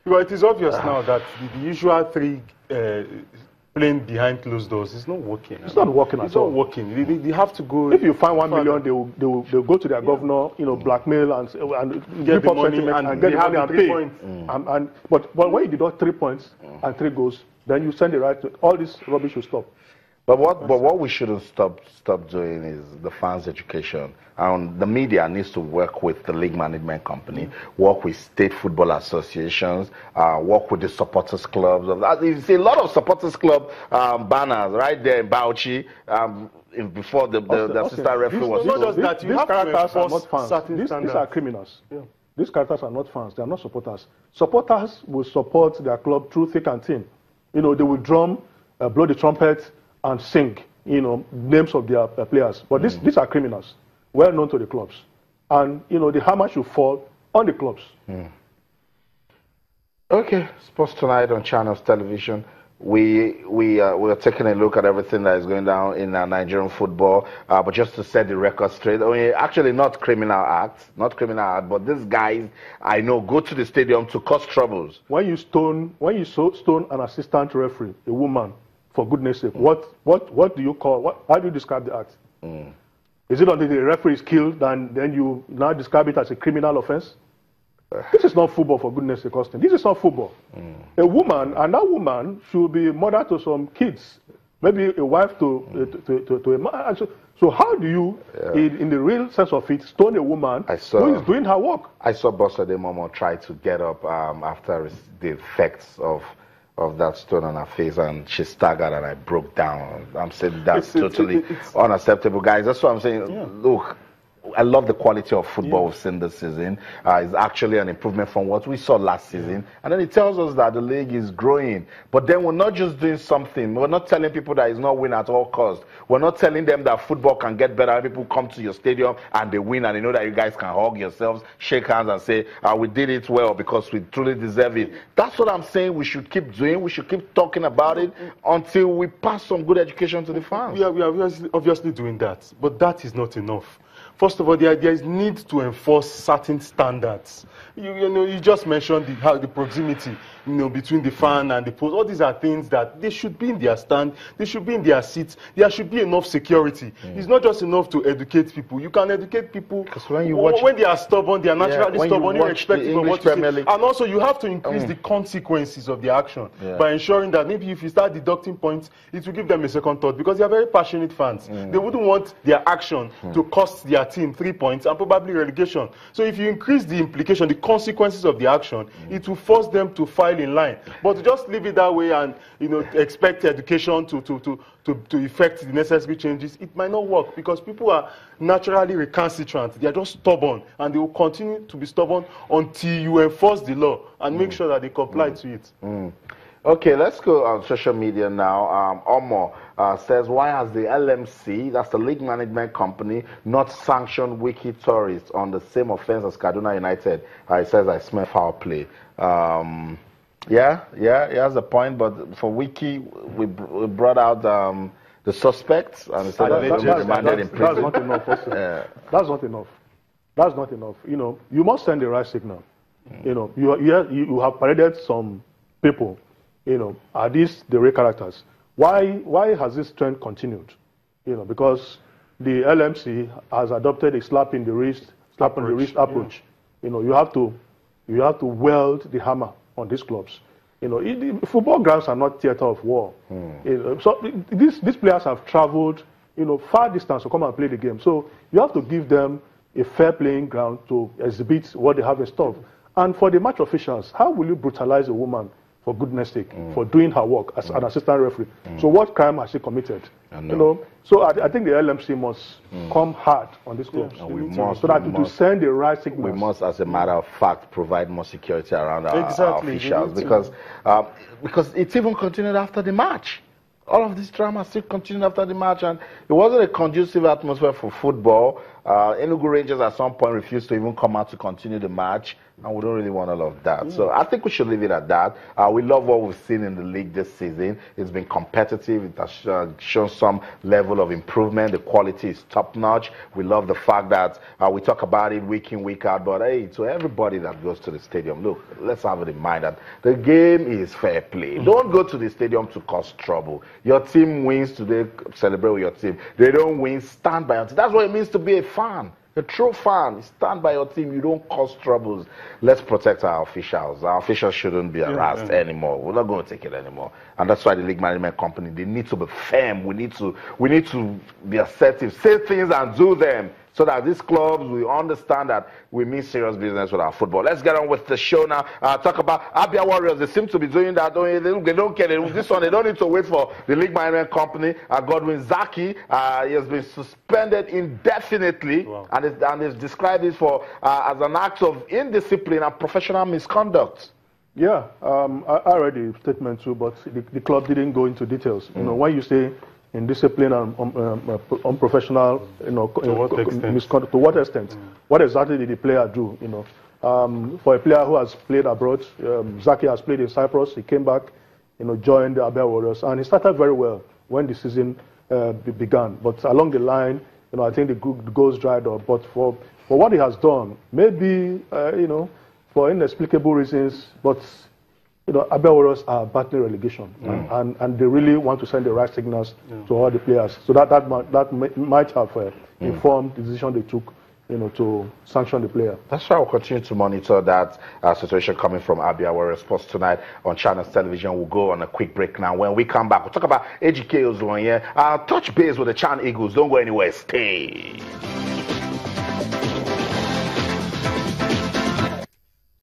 Well, it is obvious now that the usual three playing behind closed doors is not working. It's not working at all. It's not working. They have to go. If you find 1 million, they'll go to their governor, blackmail and get the money and get the money and pay. Points. But when you deduct 3 points and 3 goals, then you send it right to all this rubbish will stop. But what we shouldn't stop doing is the fans' education. And the media needs to work with the league management company, work with state football associations, work with the supporters clubs. You see a lot of supporters club banners right there in Bauchi before the assistant referee was. Not just that, these characters are not fans. These are criminals. Yeah. These characters are not fans. They are not supporters. Supporters will support their club through thick and thin. They will drum, blow the trumpet, and sing, names of their players. But these are criminals, well known to the clubs. And, the hammer should fall on the clubs. Okay, Sports Tonight on Channels Television. We are taking a look at everything that is going down in Nigerian football. But just to set the record straight, actually not criminal act, but these guys, I know, go to the stadium to cause troubles. When you stone an assistant referee, a woman, for goodness sake, what do you call, how do you describe the act? Is it until the referee is killed and then you now describe it as a criminal offense? This is not football, for goodness sake, Austin. This is not football. A woman, and that woman should be mother to some kids, maybe a wife to a man. So how do you, in the real sense of it, stone a woman who is doing her work? I saw Bossa de Momo try to get up after the effects of that stone on her face, and she staggered and I broke down. I'm saying that's totally unacceptable, guys. That's what I'm saying. Yeah. Look, I love the quality of football we've seen this season. It's actually an improvement from what we saw last season. And then it tells us that the league is growing. But then we're not just doing something. We're not telling people that it's not win at all costs. We're not telling them that football can get better. People come to your stadium and they win, and they know that you guys can hug yourselves, shake hands and say, we did it well because we truly deserve it. That's what I'm saying we should keep doing. We should keep talking about it until we pass some good education to the fans. We are obviously doing that. But that is not enough. First of all, there is need to enforce certain standards. You just mentioned the proximity, between the fan and the post. All these are things that they should be in their stand, they should be in their seats. There should be enough security. It's not just enough to educate people. You can educate people when they are stubborn. They are naturally stubborn, irrespective of what you say. And also, you have to increase the consequences of the action by ensuring that maybe if you start deducting points, it will give them a second thought, because they are very passionate fans. They wouldn't want their action to cost their team 3 points and probably relegation. So if you increase the implication, the consequences of the action, it will force them to file in line. But to just leave it that way and expect education to effect the necessary changes, it might not work, because people are naturally recalcitrant. They are just stubborn, and they will continue to be stubborn until you enforce the law and make sure that they comply to it. Okay, let's go on social media now. Omo says, why has the LMC, that's the league management company, not sanctioned Wiki Tourists on the same offense as Kaduna United? It says, I smell foul play. Yeah, he has a point, but for Wiki, we brought out the suspects, and instead of being remanded in prison. That's not enough. That's not enough. That's not enough. You must send the right signal. You have paraded some people. Are these the real characters? Why has this trend continued? Because the LMC has adopted a slap in the wrist approach. You have to wield the hammer on these clubs. Football grounds are not theater of war. So these players have traveled, far distance to come and play the game. So you have to give them a fair playing ground to exhibit what they have in store. And for the match officials, how will you brutalize a woman, for goodness sake, for doing her work as an assistant referee? So what crime has she committed? So I think the LMC must come hard on this club, so that to send the right signal. We must, as a matter of fact, provide more security around our officials, because it's even continued after the match. All of this drama still continued after the match, and it wasn't a conducive atmosphere for football. Enugu Rangers at some point refused to even come out to continue the match. and we don't really want all of that. So I think we should leave it at that. We love what we've seen in the league this season. It's been competitive. It has shown some level of improvement. The quality is top-notch. We love the fact that we talk about it week in, week out, but hey, to everybody that goes to the stadium, look, let's have it in mind that the game is fair play. Don't go to the stadium to cause trouble. Your team wins today, celebrate with your team. They don't win, stand by your team. That's what it means to be a fan. A true fan, stand by your team. You don't cause troubles. Let's protect our officials. Our officials shouldn't be harassed anymore. We're not going to take it anymore. And that's why the league management company, they need to be firm. We need to be assertive, say things and do them, so that these clubs will understand that we mean serious business with our football. Let's get on with the show now. Talk about Abia Warriors. They seem to be doing that. They don't care. This one, they don't need to wait for the league management company. Godwin Zaki, he has been suspended indefinitely, and they've described this as an act of indiscipline and professional misconduct. Yeah, I read the statement too, but the club didn't go into details. You know, when you say indiscipline and unprofessional, misconduct, to what extent? What exactly did the player do? You know, for a player who has played abroad, Zaki has played in Cyprus. He came back, joined the Abia Warriors, and he started very well when the season began. But along the line, I think the goals dried up. But for what he has done, maybe for inexplicable reasons, but Abia Warriors are battling relegation, and they really want to send the right signals to all the players. So that might have informed the decision they took, to sanction the player. That's why we'll continue to monitor that situation coming from Abia Warriors Sports tonight on Channels Television. We'll go on a quick break now. When we come back, we'll talk about AGK Ozone here. Touch base with the Chan Eagles. Don't go anywhere. Stay.